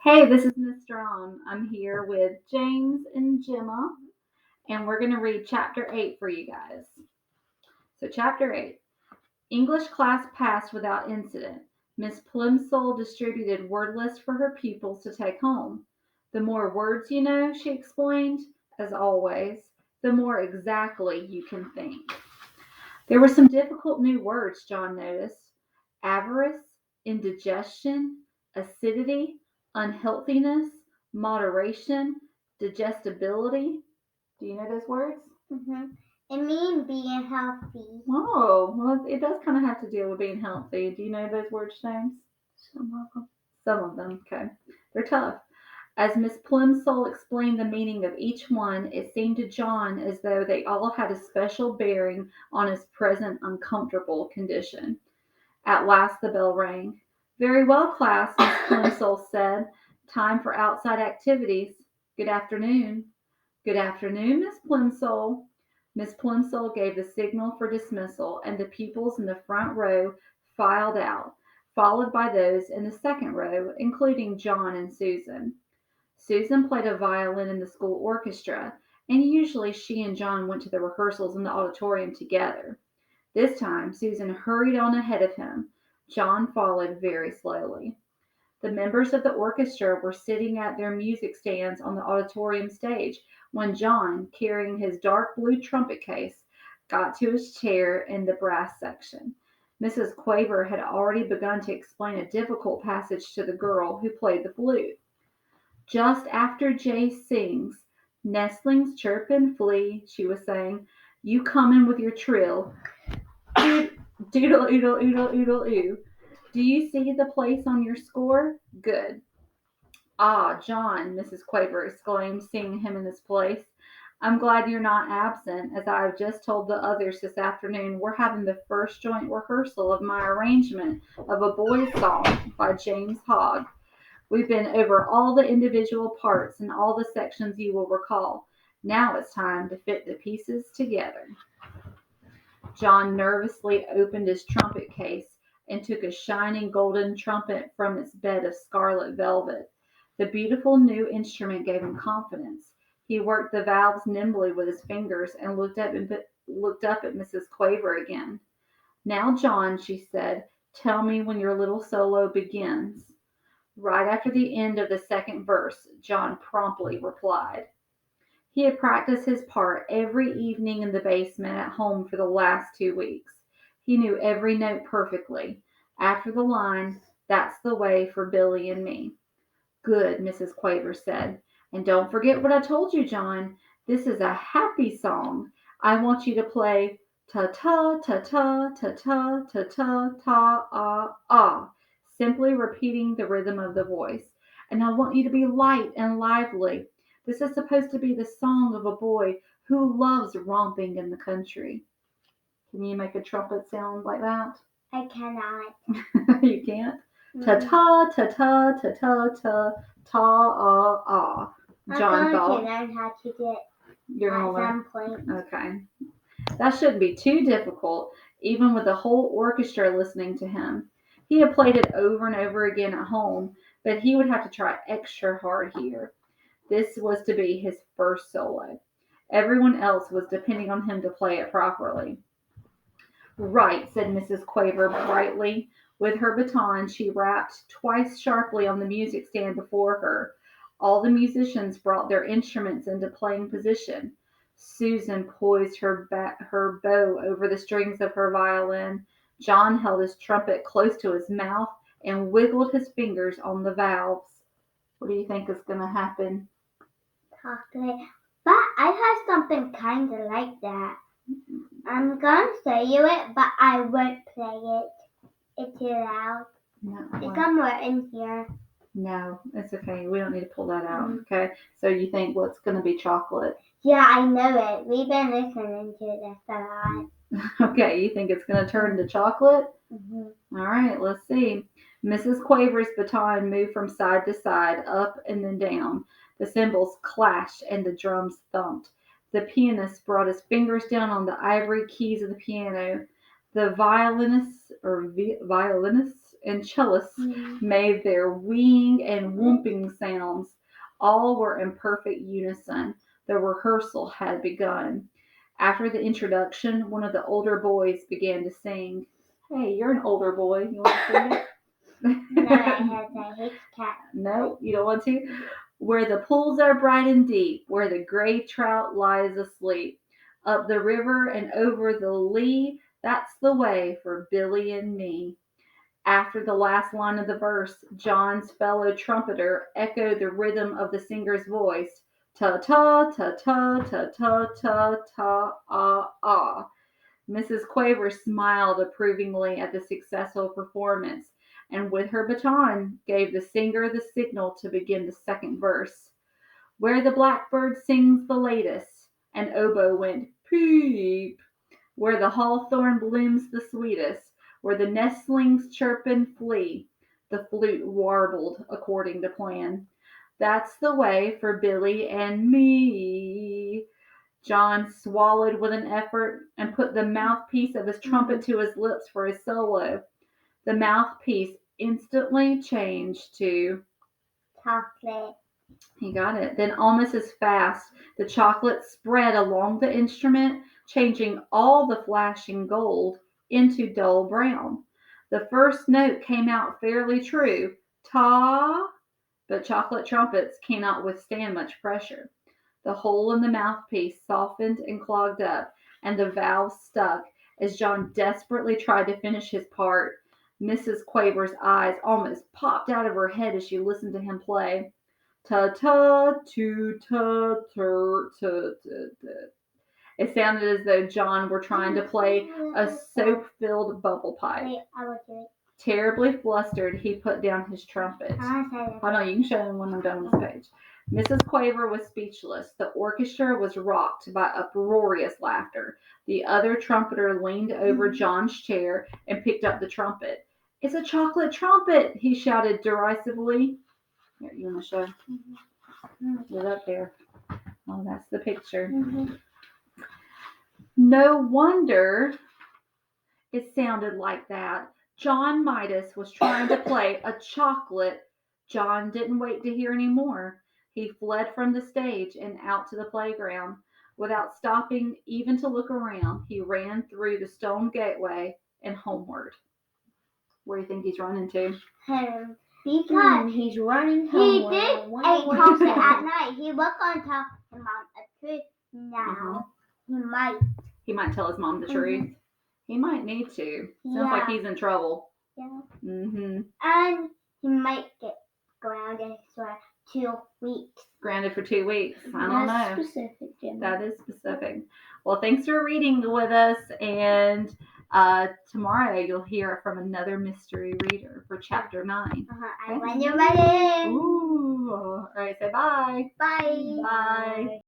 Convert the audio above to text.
Hey, this is Miss Strom. I'm here with James and Gemma, and we're going to read Chapter 8 for you guys. So, Chapter 8 English class passed without incident. Miss Plimsoll distributed word lists for her pupils to take home. The more words you know, she explained, as always, the more exactly you can think. There were some difficult new words, John noticed: avarice, indigestion, acidity, unhealthiness, moderation, digestibility. Do you know those words? Mhm. It means being healthy. Oh, well, it does kind of have to deal with being healthy. Do you know those words, James? Some of them. Some of them, okay. They're tough. As Miss Plimsoll explained the meaning of each one, it seemed to John as though they all had a special bearing on his present uncomfortable condition. At last the bell rang. "Very well, class," Miss Plimsoll said. "Time for outside activities. Good afternoon." "Good afternoon, Miss Plimsoll." Miss Plimsoll gave the signal for dismissal, and the pupils in the front row filed out, followed by those in the second row, including John and Susan. Susan played a violin in the school orchestra, and usually she and John went to the rehearsals in the auditorium together. This time Susan hurried on ahead of him. John followed very slowly. The members of the orchestra were sitting at their music stands on the auditorium stage when John, carrying his dark blue trumpet case, got to his chair in the brass section. Mrs. Quaver had already begun to explain a difficult passage to the girl who played the flute. "Just after Jay sings, 'Nestlings chirp and flee,'" she was saying, "you come in with your trill. Doodle oodle oodle oodle oo. Do you see the place on your score? Good." "Ah, John," Mrs. Quaver exclaimed, seeing him in his place, "I'm glad you're not absent. As I have just told the others this afternoon, we're having the first joint rehearsal of my arrangement of a boy's song by James Hogg. We've been over all the individual parts and all the sections you will recall. Now it's time to fit the pieces together." John nervously opened his trumpet case and took a shining golden trumpet from its bed of scarlet velvet. The beautiful new instrument gave him confidence. He worked the valves nimbly with his fingers and looked up at Mrs. Quaver again. "Now, John," she said, "tell me when your little solo begins." "Right after the end of the second verse," John promptly replied. He had practiced his part every evening in the basement at home for the last 2 weeks. He knew every note perfectly. After the line, "That's the way for Billy and me." "Good," Mrs. Quaver said. "And don't forget what I told you, John. This is a happy song. I want you to play ta ta ta ta ta ta ta ta ta ah, simply repeating the rhythm of the voice. And I want you to be light and lively. This is supposed to be the song of a boy who loves romping in the country." Can you make a trumpet sound like that? I cannot. You can't? Ta ta ta ta ta ta ta ta ah. John I'm thought. going to learn how to do it You're at gonna learn. some point. Okay. That shouldn't be too difficult, even with the whole orchestra listening to him. He had played it over and over again at home, but he would have to try extra hard here. This was to be his first solo. Everyone else was depending on him to play it properly. "Right," said Mrs. Quaver brightly. With her baton she rapped twice sharply on the music stand before her. All the musicians brought their instruments into playing position. Susan poised her bow over the strings of her violin. John held his trumpet close to his mouth and wiggled his fingers on the valves. What do you think is going to happen? Chocolate. But I have something kind of like that. I'm going to show you it, but I won't play it. It's too loud. No, It's somewhere in here. no, it's okay. We don't need to pull that out. Okay. So you think what's going to be chocolate? Yeah, I know it. We've been listening to this a lot. Okay, you think it's going to turn to chocolate? Mm-hmm. All right, let's see. Mrs. Quaver's baton moved from side to side, up and then down. The cymbals clashed and the drums thumped. The pianist brought his fingers down on the ivory keys of the piano. The violinists and cellists made their weeing and whooping sounds. All were in perfect unison. The rehearsal had begun. After the introduction, one of the older boys began to sing. Hey, you're an older boy. You want to sing it? No, I hate cats. No, you don't want to? Where the pools are bright and deep, where the gray trout lies asleep, up the river and over the lea, that's the way for Billy and me. After the last line of the verse, John's fellow trumpeter echoed the rhythm of the singer's voice. Ta ta ta ta ta ta ta ta ah ah. Mrs. Quaver smiled approvingly at the successful performance, and with her baton gave the singer the signal to begin the second verse. Where the blackbird sings the latest, an oboe went peep. Where the hawthorn blooms the sweetest, where the nestlings chirp and flee, the flute warbled according to plan. That's the way for Billy and me. John swallowed with an effort and put the mouthpiece of his trumpet to his lips for his solo. The mouthpiece instantly changed to Chocolate. he got it. Then almost as fast, the chocolate spread along the instrument, changing all the flashing gold into dull brown. The first note came out fairly true, ta, but chocolate trumpets cannot withstand much pressure. The hole in the mouthpiece softened and clogged up, and the valve stuck as John desperately tried to finish his part. Mrs. Quaver's eyes almost popped out of her head as she listened to him play. Ta ta tu ta tur ta ta ta. It sounded as though John were trying to play a soap-filled bubble pipe. Wait, I will do it. Terribly flustered, he put down his trumpet. Hold on, you can show him when I'm done with this page. Mrs. Quaver was speechless. The orchestra was rocked by uproarious laughter. The other trumpeter leaned over John's chair and picked up the trumpet. It's a chocolate trumpet, he shouted derisively. Here, you want to show? Get up there. Oh, that's the picture. No wonder it sounded like that. John Midas was trying to play a chocolate. John didn't wait to hear any more. He fled from the stage and out to the playground. Without stopping even to look around, he ran through the stone gateway and homeward. Where do you think he's running to? Home. Because he's running he homeward. did eat chocolate at night. He was on top of a tree. Now he might. Tell his mom the truth. He might need to. Sounds like he's in trouble. Yeah. Mm-hmm. And he might get grounded for 2 weeks. Grounded for 2 weeks. I don't know. That's specific, Jimmy. That is specific. Well, thanks for reading with us. And tomorrow you'll hear from another mystery reader for chapter 9. And when you're ready. Ooh. All right, say bye. Bye. Bye.